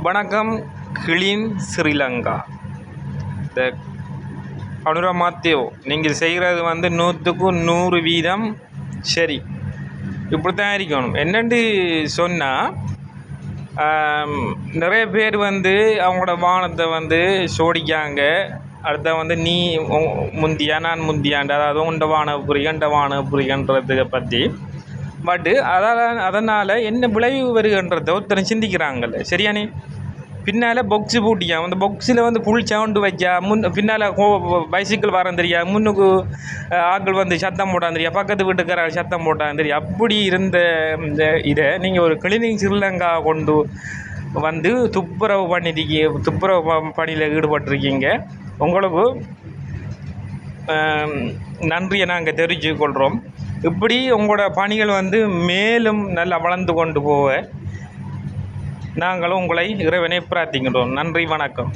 வணக்கம். கிளீன் ஸ்ரீலங்கா. இந்த அனுரா மாத்தேவ், நீங்கள் செய்கிறது 100% சரி. இப்படி தான் இருக்கணும். என்னென்று சொன்னால், நிறைய பேர் அவங்களோட வானத்தை சோடிக்காங்க. அடுத்த நீ முந்தியா நான் முந்தியாண்டு, அதாவது உண்ட வான புரிகண்ட வான புரிகன்றதை பற்றி. பட்டு அதனால் என்ன விளைவு வருகின்றத ஒருத்தரை சிந்திக்கிறாங்கல்ல, சரியானே. பின்னால் பொக்ஸு பூட்டியா, அந்த பொக்ஸில் ஃபுல் சவுண்டு வைக்கா, பின்னால் பைசிக்கிள் வரேன் தெரியா, முன்னுக்கு ஆட்கள் சத்தம் போட்டான் தெரியா, பக்கத்து வீட்டுக்கார சத்தம் போட்டான் தெரியா. அப்படி இருந்த இந்த இதை நீங்கள் ஒரு கிளீனிங் ஸ்ரீலங்கா கொண்டு துப்புரவு துப்புரவு பணியில் ஈடுபட்டிருக்கீங்க. உங்களுக்கு நன்றியை நாங்கள் தெரிவித்து கொள்கிறோம். இப்படி உங்களோட பணிகள் மேலும் நல்லா வளர்ந்து கொண்டு போக நாங்களும் உங்களை இறைவனை பிரார்த்திக்கின்றோம். நன்றி, வணக்கம்.